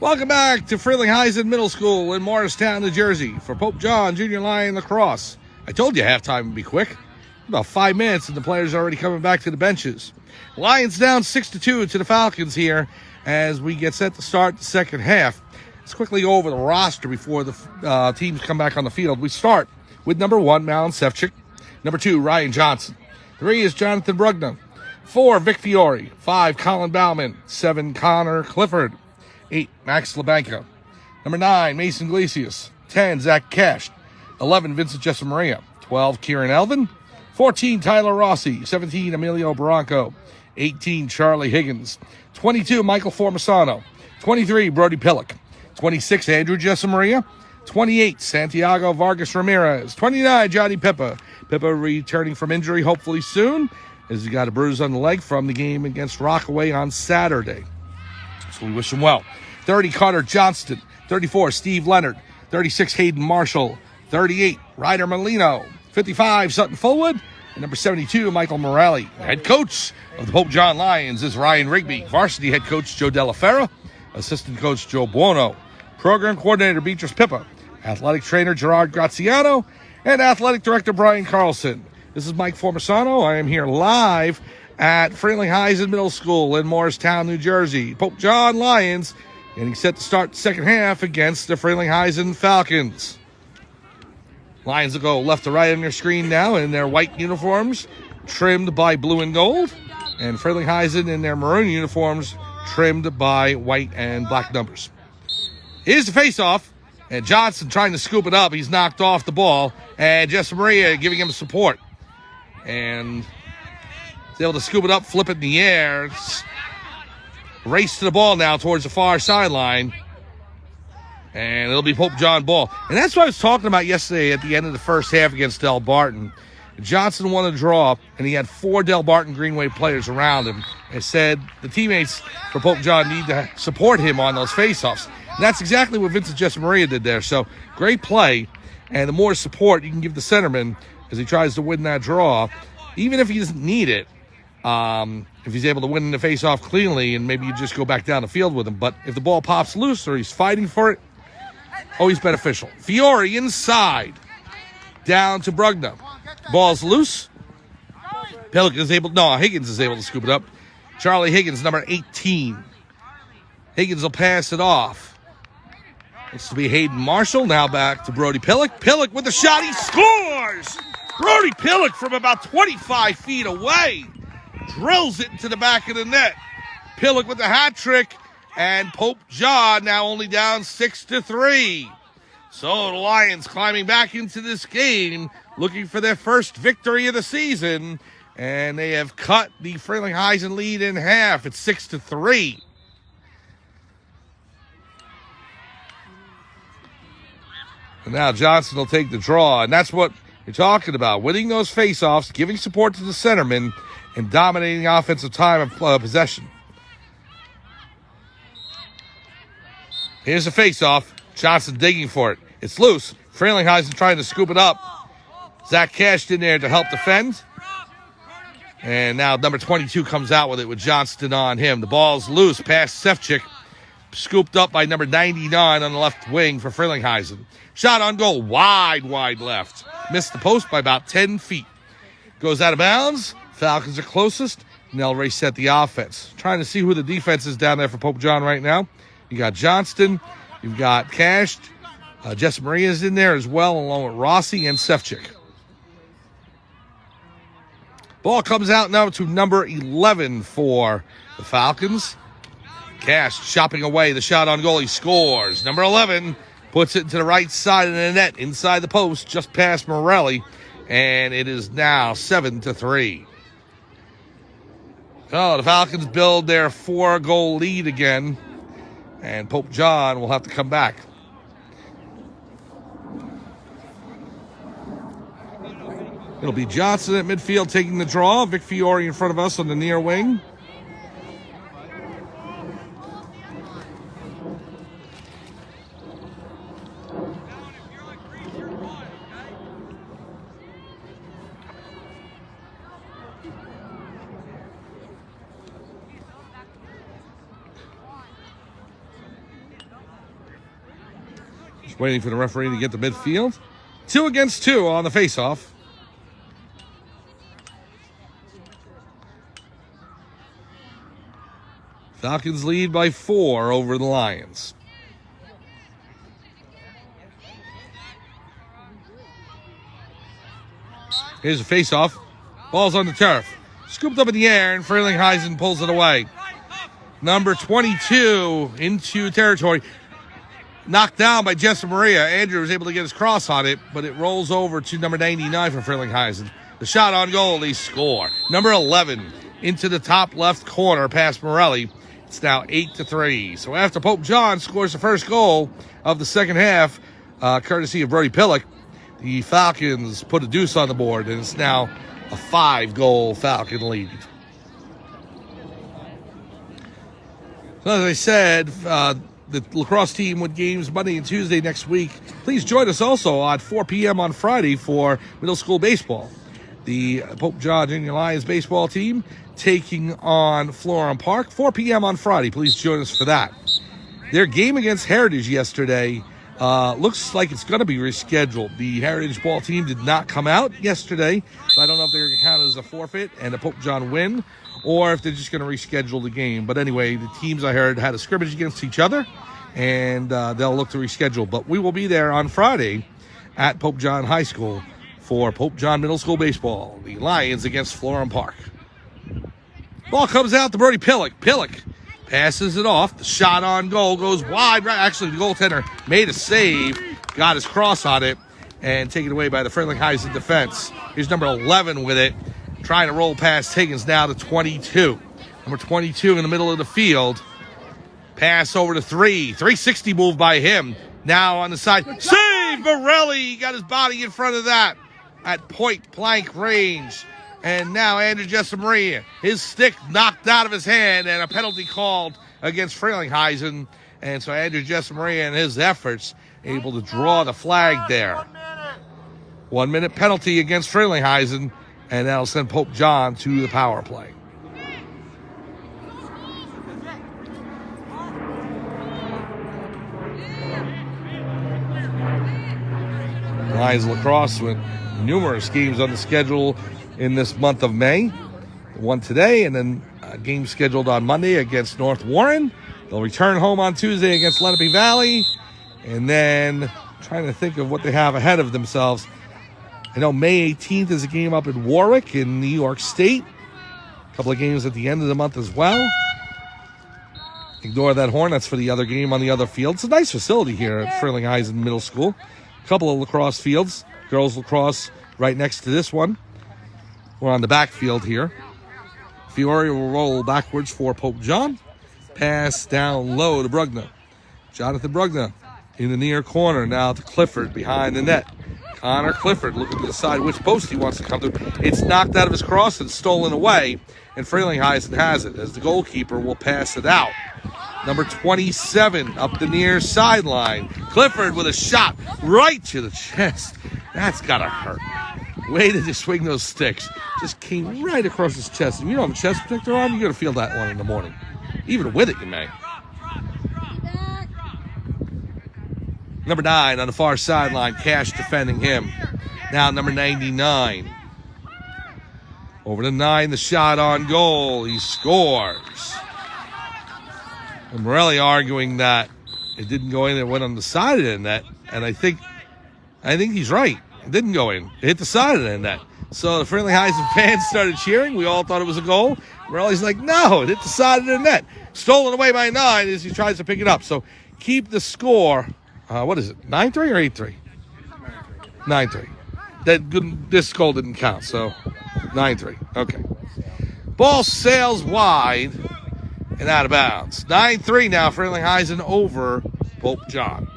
Welcome back to Frelinghuysen Middle School in Morristown, New Jersey for Pope John Junior Lion Lacrosse. I told you halftime would be quick. About 5 minutes and the players are already coming back to the benches. Lions down 6-2 to the Falcons here as we get set to start the second half. Let's quickly go over the roster before the teams come back on the field. We start with number 1, Malin Sefcik. Number 2, Ryan Johnson. 3 is Jonathan Brugna. 4, Vic Fiore. 5, Colin Bauman. 7, Connor Clifford. 8, Max LaBanca. Number 9, Mason Iglesias. 10, Zach Cash. 11, Vincent Jessamaria. 12, Kieran Elvin. 14, Tyler Rossi. 17, Emilio Barranco. 18, Charlie Higgins. 22, Michael Formasano. 23, Brody Pillock. 26, Andrew Jessamaria. 28, Santiago Vargas Ramirez. 29, Johnny Pippa. Pippa returning from injury hopefully soon, as he got a bruise on the leg from the game against Rockaway on Saturday. So we wish him well. 30, Carter Johnston. 34, Steve Leonard. 36, Hayden Marshall. 38, Ryder Molino. 55, Sutton Fullwood. And number 72, Michael Morelli. Head coach of the Pope John Lions is Ryan Rigby. Varsity head coach Joe Della Fera. Assistant coach Joe Buono. Program coordinator Beatrice Pippa. Athletic trainer Gerard Graziano. And athletic director Brian Carlson. This is Mike Formasano. I am here live at Frelinghuysen Middle School in Morristown, New Jersey. Pope John Lions getting set to start the second half against the Frelinghuysen Falcons. Lions will go left to right on your screen now in their white uniforms, trimmed by blue and gold. And Frelinghuysen in their maroon uniforms, trimmed by white and black numbers. Here's the face-off. And Johnson trying to scoop it up. He's knocked off the ball. And Jessamaria giving him support. And he's able to scoop it up, flip it in the air. Race to the ball now towards the far sideline. And it'll be Pope John ball. And that's what I was talking about yesterday at the end of the first half against Del Barton. Johnson won a draw, and he had 4 Del Barton Greenway players around him. And said the teammates for Pope John need to support him on those faceoffs. And that's exactly what Vincent Jessamaria did there. So great play. And the more support you can give the centerman as he tries to win that draw, even if he doesn't need it, if he's able to win the faceoff cleanly, and maybe you just go back down the field with him. But if the ball pops loose or he's fighting for it, always beneficial. Fiore inside. Down to Brugna. Ball's loose. Higgins is able to scoop it up. Charlie Higgins, number 18. Higgins will pass it off. Looks to be Hayden Marshall. Now back to Brody Pillock. Pillock with the shot. He scores! Brody Pillock from about 25 feet away. Drills it into the back of the net. Pillock with the hat trick. And Pope John now only down 6-3. So the Lions climbing back into this game, looking for their first victory of the season. And they have cut the Frelinghuysen lead in half. It's 6-3. And now Johnson will take the draw. And that's what you're talking about. Winning those faceoffs, giving support to the centerman, and dominating the offensive time of possession. Here's the faceoff. Johnson digging for it. It's loose. Frelinghuysen trying to scoop it up. Zach Cash in there to help defend. And now number 22 comes out with it with Johnston on him. The ball's loose past Sefcik. Scooped up by number 99 on the left wing for Frelinghuysen. Shot on goal. Wide left. Missed the post by about 10 feet. Goes out of bounds. Falcons are closest. And they'll reset the offense. Trying to see who the defense is down there for Pope John right now. You got Johnston. You've got Cash. Jessamaria is in there as well, along with Rossi and Sefcik. Ball comes out now to number 11 for the Falcons. Cash chopping away the shot on goal. He scores. Number 11 puts it to the right side of the net, inside the post, just past Morelli. And it is now 7-3. Oh, the Falcons build their 4-goal lead again. And Pope John will have to come back. It'll be Johnson at midfield taking the draw. Vic Fiore in front of us on the near wing. Just waiting for the referee to get to midfield. 2 against 2 on the faceoff. Falcons lead by 4 over the Lions. Here's a face-off. Ball's on the turf. Scooped up in the air, and Frelinghuysen pulls it away. Number 22 into territory. Knocked down by Jesse Maria. Andrew was able to get his cross on it, but it rolls over to number 99 for Frelinghuysen. The shot on goal, they score. Number 11 into the top left corner past Morelli. It's now 8-3. So after Pope John scores the first goal of the second half, courtesy of Brody Pillock, the Falcons put a deuce on the board, and it's now a 5-goal Falcon lead. So as I said, the lacrosse team with games Monday and Tuesday next week. Please join us also at 4 p.m. on Friday for middle school baseball. The Pope John Junior Lions baseball team taking on Florham Park, 4 p.m. on Friday. Please join us for that. Their game against Heritage yesterday looks like it's going to be rescheduled. The Heritage ball team did not come out yesterday, so I don't know if they're going to count it as a forfeit and a Pope John win, or if they're just going to reschedule the game. But anyway, the teams, I heard, had a scrimmage against each other, and they'll look to reschedule. But we will be there on Friday at Pope John High School for Pope John Middle School baseball. The Lions against Florham Park. Ball comes out to Brody Pillock. Pillock passes it off. The shot on goal goes wide. Right. Actually, the goaltender made a save, got his cross on it, and taken away by the Frelinghuysen defense. Here's number 11 with it, trying to roll past Higgins now to 22. Number 22 in the middle of the field. Pass over to 3. 360 move by him. Now on the side. Save! Morelli got his body in front of that at point blank range. And now Andrew Jessamaria, his stick knocked out of his hand, and a penalty called against Frelinghuysen. And so Andrew Jessamaria and his efforts able to draw the flag there. 1 minute penalty against Frelinghuysen, and that'll send Pope John to the power play. Lions lacrosse with numerous games on the schedule in this month of May. One today, and then a game scheduled on Monday against North Warren. They'll return home on Tuesday against Lenape Valley. And then trying to think of what they have ahead of themselves. I know May 18th is a game up in Warwick in New York State. A couple of games at the end of the month as well. Ignore that horn. That's for the other game on the other field. It's a nice facility here at Frelinghuysen Middle School. A couple of lacrosse fields. Girls lacrosse right next to this one. We're on the backfield here. Fiore will roll backwards for Pope John. Pass down low to Brugna. Jonathan Brugna in the near corner now to Clifford behind the net. Connor Clifford looking to decide which post he wants to come to. It's knocked out of his cross and stolen away. And Frelinghuysen has it as the goalkeeper will pass it out. Number 27 up the near sideline. Clifford with a shot right to the chest. That's got to hurt. Way to just swing those sticks. Just came right across his chest. If you don't have a chest protector on, you're going to feel that one in the morning. Even with it, you may. Number 9 on the far sideline. Cash defending him. Now number 99. Over to 9, the shot on goal. He scores. And Morelli arguing that it didn't go in, it went on the side of the net. And I think he's right. It didn't go in. It hit the side of the net. So the Frelinghuysen fans started cheering. We all thought it was a goal. Morelli's like, no, it hit the side of the net. Stolen away by 9 as he tries to pick it up. So keep the score. What is it, 9-3 or 8-3? 9-3. This goal didn't count, so 9-3. Okay. Ball sails wide and out of bounds. 9-3 now, Frelinghuysen over Pope John.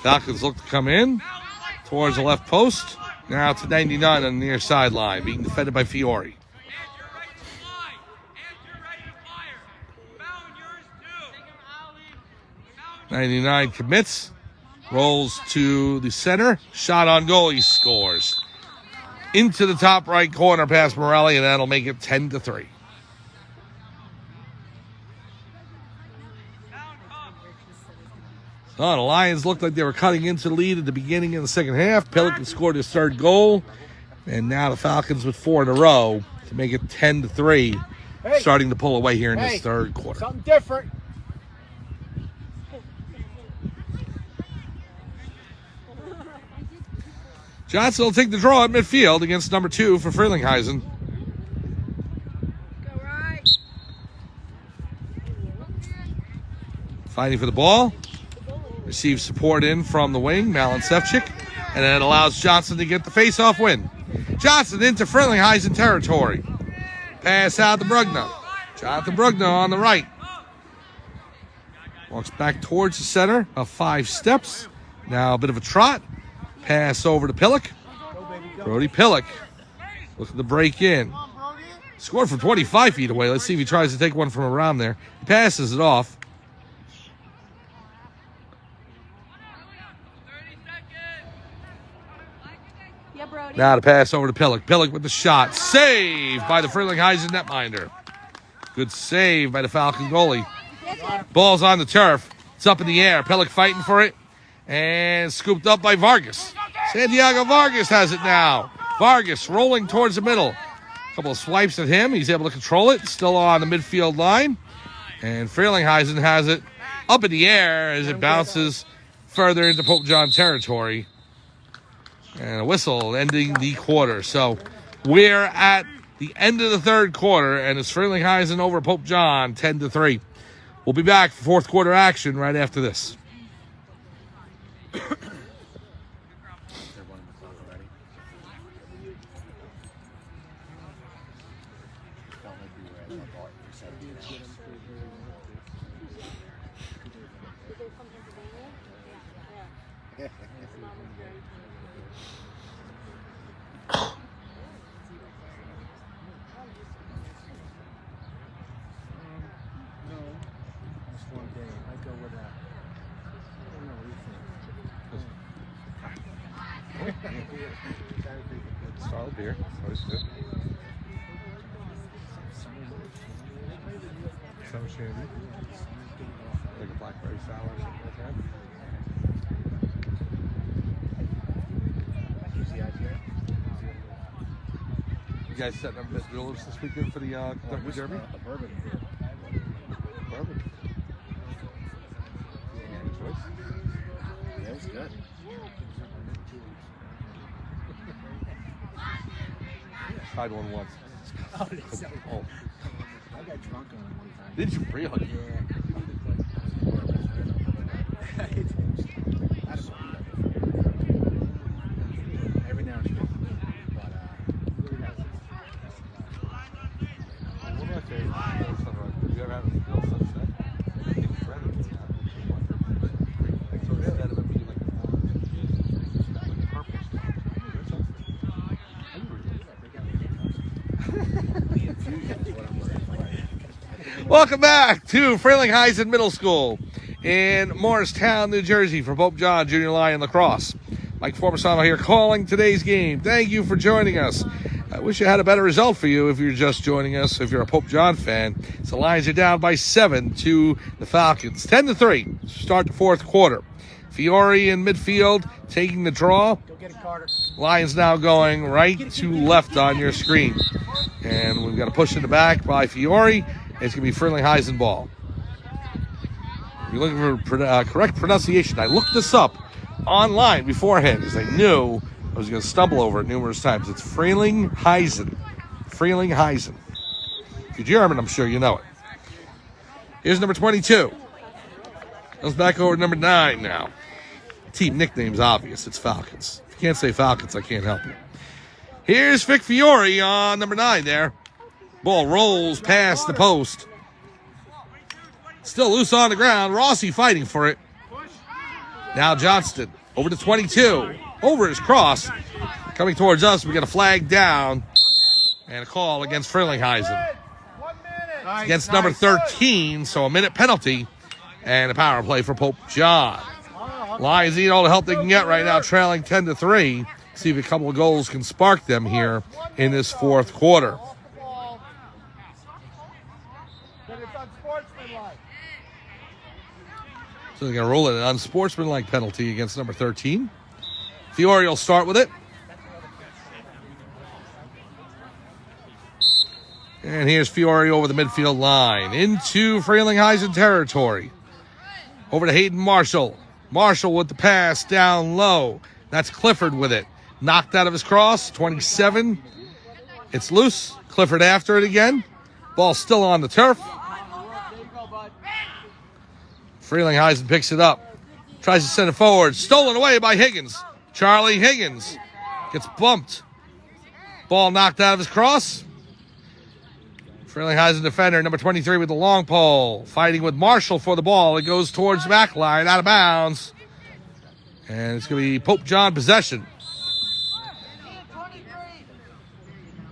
Falcons look to come in towards the left post. Now to 99 on the near sideline, being defended by Fiore. 99 commits. Rolls to the center. Shot on goal. He scores. Into the top right corner past Morelli, and that'll make it 10-3. So the Lions looked like they were cutting into the lead at the beginning of the second half. Pelican scored his third goal. And now the Falcons with 4 in a row to make it 10-3. Starting to pull away here in this third quarter. Something different. Johnson will take the draw at midfield against number 2 for Frelinghuysen. Go right. Fighting for the ball. Receives support in from the wing, Malin Sefcik. And then it allows Johnson to get the face-off win. Johnson into Frelinghuysen territory. Pass out to Brugno. Jonathan Brugno on the right. Walks back towards the center of 5 steps. Now a bit of a trot. Pass over to Pillock. Brody Pillock looking to break in. Scored from 25 feet away. Let's see if he tries to take one from around there. He passes it off. Now to pass over to Pillock. Pillock with the shot. Saved by the Frelinghuysen netminder. Good save by the Falcon goalie. Ball's on the turf. It's up in the air. Pillock fighting for it. And scooped up by Vargas. Santiago Vargas has it now. Vargas rolling towards the middle. A couple of swipes at him. He's able to control it. Still on the midfield line. And Frelinghuysen has it up in the air as it bounces further into Pope John territory. And a whistle ending the quarter. So we're at the end of the third quarter, and it's Frelinghuysen over Pope John, 10-3. We'll be back for fourth quarter action right after this. Solid beer. Always good. Summer shandy. Like a blackberry sour or something like that. You guys setting up Miss Willis this weekend for the Kentucky Derby? Bourbon. Bourbon. Good choice. Yeah, it's good. Tried one once. Oh. Oh. I got drunk on it one time. Did you really? Yeah. Every now and then. But, one of my favorites. Have you ever had a real sunset? It's ready. So instead of it being like purple. Welcome back to Frelinghuysen Middle School in Morristown, New Jersey for Pope John Junior Lion Lacrosse. Mike Formasano here calling today's game. Thank you for joining us. I wish I had a better result for you if you're just joining us, if you're a Pope John fan. So the Lions are down by 7 to the Falcons. 10-3, start the fourth quarter. Fiore in midfield taking the draw. go get it, Carter. Lions now going right to left on your screen. And we've got a push in the back by Fiore. It's going to be Frelinghuysen ball. If you're looking for correct pronunciation, I looked this up online beforehand because I knew I was going to stumble over it numerous times. It's Frelinghuysen. Frelinghuysen. If you're German, I'm sure you know it. Here's number 22. Goes back over to number 9 now. Team nickname's obvious. It's Falcons. If you can't say Falcons, I can't help you. Here's Vic Fiore on number 9 there. Ball rolls past the post. Still loose on the ground. Rossi fighting for it. Now Johnston over to 22. Over his cross. Coming towards us. We got a flag down. And a call against Frelinghuysen. Against number 13. So a minute penalty. And a power play for Pope John. Lions need all the help they can get right now, trailing 10-3. See if a couple of goals can spark them here in this fourth quarter. So they're going to roll it, an unsportsmanlike penalty against number 13. Fiore will start with it. And here's Fiore over the midfield line into Frelinghuysen territory. Over to Hayden Marshall. Marshall with the pass down low. That's Clifford with it. Knocked out of his cross, 27. It's loose. Clifford after it again. Ball still on the turf. Frelinghuysen picks it up. Tries to send it forward. Stolen away by Higgins. Charlie Higgins gets bumped. Ball knocked out of his cross. Frelinghuysen defender, number 23 with the long pole. Fighting with Marshall for the ball. It goes towards the back line, out of bounds. And it's going to be Pope John possession.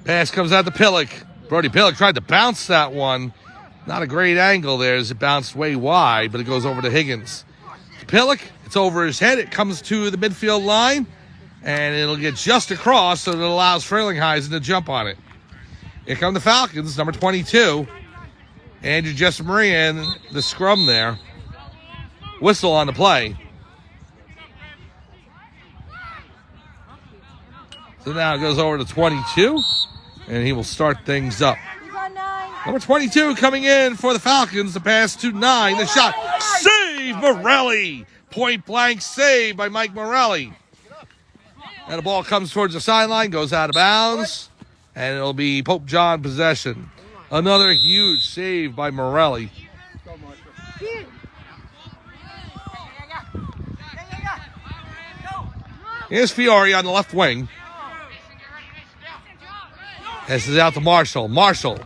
Pass comes out to Pillock. Brody Pillock tried to bounce that one. Not a great angle there as it bounced way wide, but it goes over to Higgins. Pillock, it's over his head. It comes to the midfield line, and it'll get just across, so it allows Frelinghuysen to jump on it. Here come the Falcons, number 22. Andrew Jessamaria in the scrum there. Whistle on the play. So now it goes over to 22, and he will start things up. Number 22 coming in for the Falcons. The pass to 9. The shot. Save Morelli. Point blank save by Mike Morelli. And the ball comes towards the sideline, goes out of bounds. And it'll be Pope John possession. Another huge save by Morelli. Here's Fiore on the left wing. This is out to Marshall. Marshall.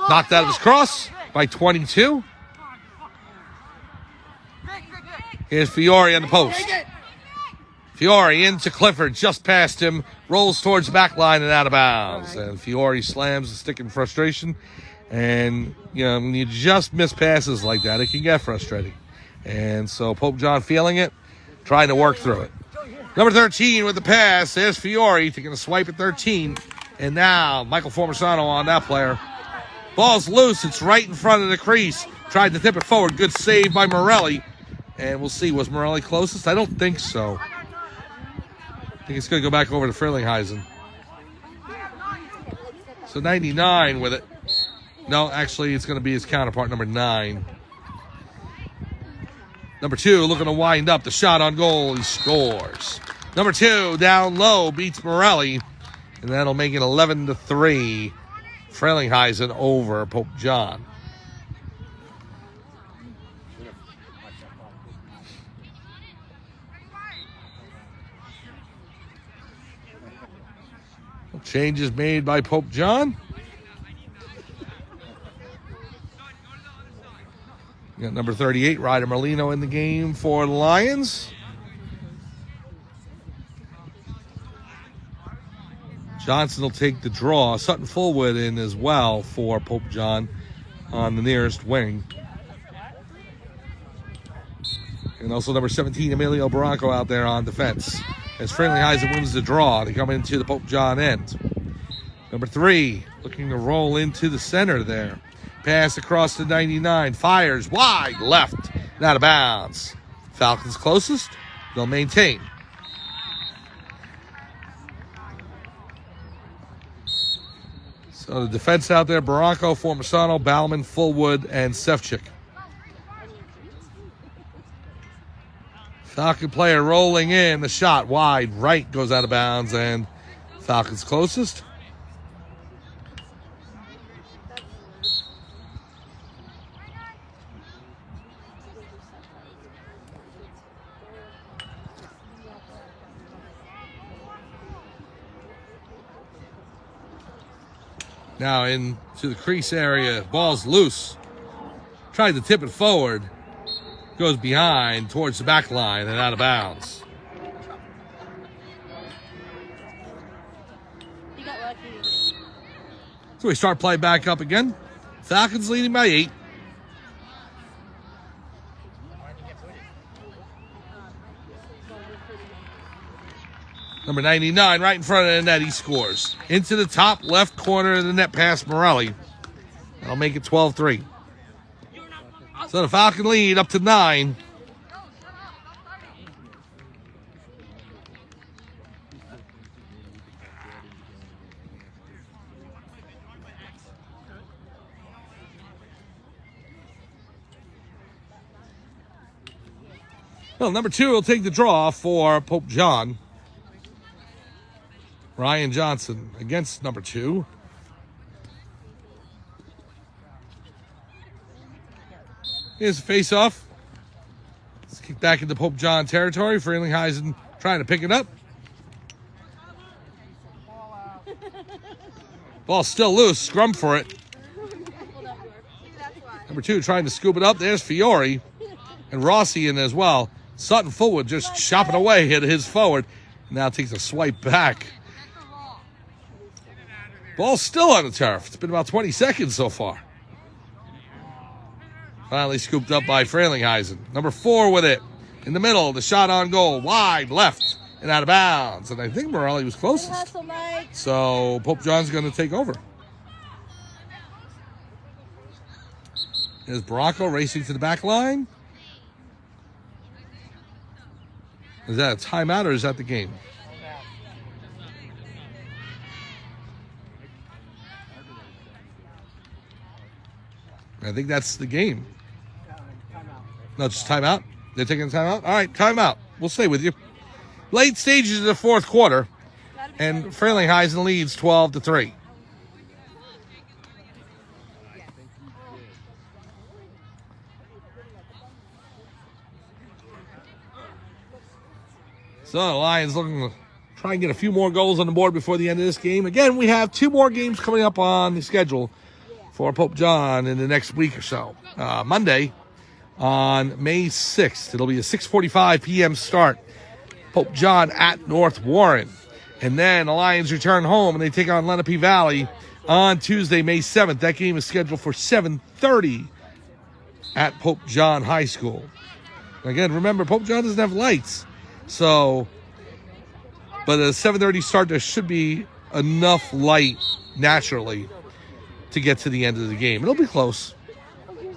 Knocked out of his cross by 22. Here's Fiore on the post. Fiore into Clifford, just past him, rolls towards the back line and out of bounds. And Fiore slams the stick in frustration. And, you know, when you just miss passes like that, it can get frustrating. And so Pope John feeling it, trying to work through it. Number 13 with the pass. There's Fiore taking a swipe at 13. And now Michael Formisano on that player. Ball's loose. It's right in front of the crease. Tried to tip it forward. Good save by Morelli. And we'll see. Was Morelli closest? I don't think so. I think it's going to go back over to Frelinghuysen. So 99 with it. No, actually, it's going to be his counterpart, number 9. Number 2 looking to wind up. The shot on goal. He scores. Number 2 down low beats Morelli. And that'll make it 11-3. Frelinghuysen over Pope John. Changes made by Pope John. You got number 38, Ryder Merlino, in the game for the Lions. Johnson will take the draw. Sutton Fullwood in as well for Pope John on the nearest wing. And also number 17, Emilio Barranco, out there on defense. As Frelinghuysen wins the draw to come into the Pope John end. Number 3 looking to roll into the center there. Pass across to 99. Fires wide left. And out of bounds. Falcons closest. They'll maintain. So the defense out there, Barranco, Formisano, Bauman, Fullwood, and Sefcik. Falcon player rolling in. The shot wide right goes out of bounds, and Falcons closest. Now into the crease area. Ball's loose. Tried to tip it forward. Goes behind towards the back line and out of bounds. So we start play back up again. Falcons leading by 8. Number 99 right in front of the net. He scores. Into the top left corner of the net past Morelli. That'll make it 12-3. So the Falcon lead up to 9. Well, number 2 will take the draw for Pope John. Ryan Johnson against number 2. Here's a face-off. Let's kick back into Pope John territory. Frelinghuysen trying to pick it up. Ball still loose. Scrum for it. Number 2 trying to scoop it up. There's Fiore. And Rossi in as well. Sutton Fullwood just chopping away at his forward. Now takes a swipe back. Ball's still on the turf. It's been about 20 seconds so far. Finally scooped up by Frelinghuysen. Number 4 with it. In the middle, the shot on goal. Wide, left, and out of bounds. And I think Morelli was closest. So Pope John's going to take over. There's Baracco racing to the back line. Is that a timeout or is that the game? I think that's the game. No, just timeout? They're taking a timeout? All right, timeout. We'll stay with you. Late stages of the fourth quarter, and Frelinghuysen leads 12-3. So the Lions looking to try and get a few more goals on the board before the end of this game. Again, we have 2 more games coming up on the schedule for Pope John in the next week or so. Monday on May 6th. It'll be a 6:45 p.m. start. Pope John at North Warren. And then the Lions return home and they take on Lenape Valley on Tuesday, May 7th. That game is scheduled for 7:30 at Pope John High School. Again, remember, Pope John doesn't have lights. So, but at a 7:30 start, there should be enough light naturally to get to the end of the game. It'll be close.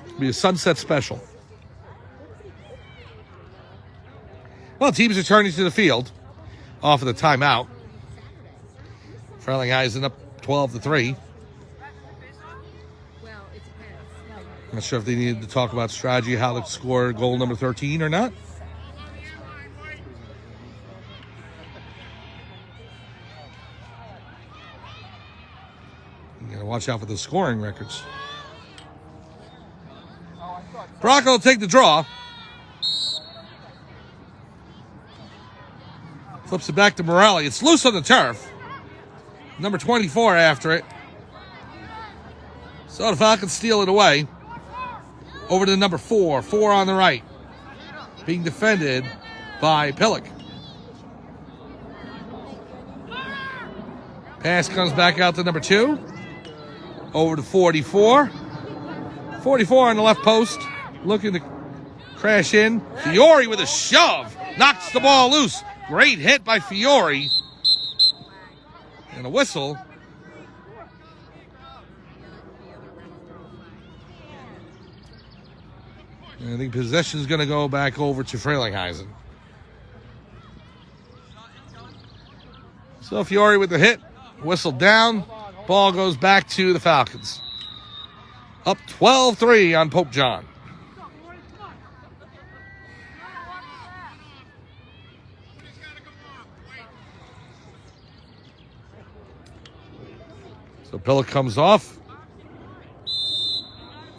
It'll be a sunset special. Well, teams returning to the field off of the timeout. Frelinghuysen up 12-3. Not sure if they needed to talk about strategy, how to score goal number 13 or not. You gotta watch out for the scoring records. Baracco will take the draw. Flips it back to Morelli. It's loose on the turf. Number 24 after it. So the Falcons steal it away. Over to number 4. 4 on the right. Being defended by Pillock. Pass comes back out to number 2. Over to 44. 44 on the left post. Looking to crash in. Fiore with a shove. Knocks the ball loose. Great hit by Fiore. And a whistle. And I think possession is going to go back over to Frelinghuysen. So Fiore with the hit. Whistle down. Ball goes back to the Falcons. Up 12-3 on Pope John. So Pillock comes off.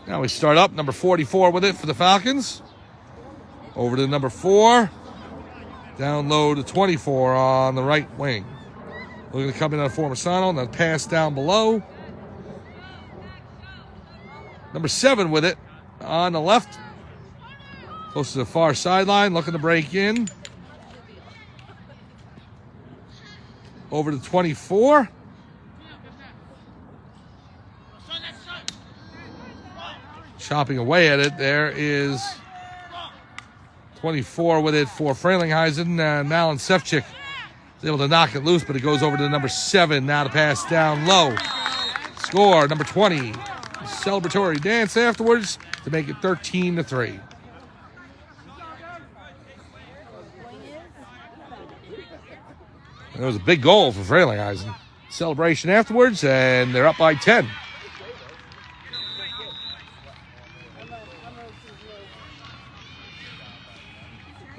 Now we start up. Number 44 with it for the Falcons. Over to number 4. Down low to 24 on the right wing. Looking to come in on Formasano. And then pass down below. Number 7 with it on the left. Close to the far sideline. Looking to break in. Over to 24. Chopping away at it. There is 24 with it for Frelinghuysen. And Malin Sefcik He's able to knock it loose, but it goes over to number 7. Now to pass down low. Score, number 20. Celebratory dance afterwards to make it 13-3. It was a big goal for Frelinghuysen. Celebration afterwards, and they're up by 10.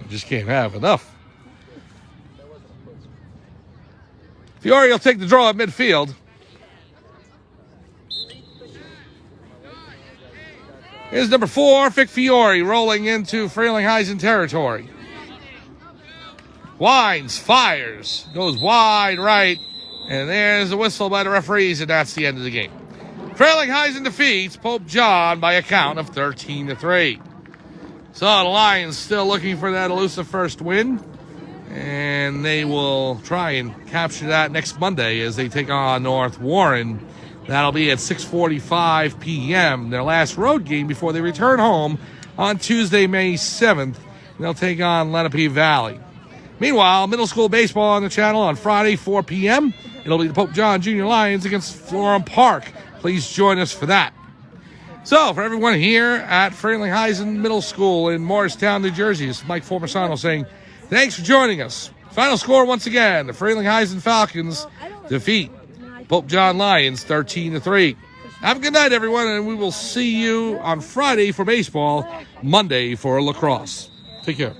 Just can't have enough. Fiore will take the draw at midfield. Here's number 4, Vic Fiore, rolling into Frelinghuysen territory. Winds, fires, goes wide right, and there's a whistle by the referees, and that's the end of the game. Frelinghuysen defeats Pope John by a count of 13-3. So the Lions still looking for that elusive first win, and they will try and capture that next Monday as they take on North Warren. That'll be at 6:45 p.m., their last road game before they return home on Tuesday, May 7th. They'll take on Lenape Valley. Meanwhile, middle school baseball on the channel on Friday, 4 p.m. It'll be the Pope John Junior Lions against Florham Park. Please join us for that. So, for everyone here at Frelinghuysen Middle School in Morristown, New Jersey, this is Mike Formasano saying thanks for joining us. Final score once again, the Frelinghuysen Falcons defeat Pope John Lions 13-3. Have a good night, everyone, and we will see you on Friday for baseball, Monday for lacrosse. Take care.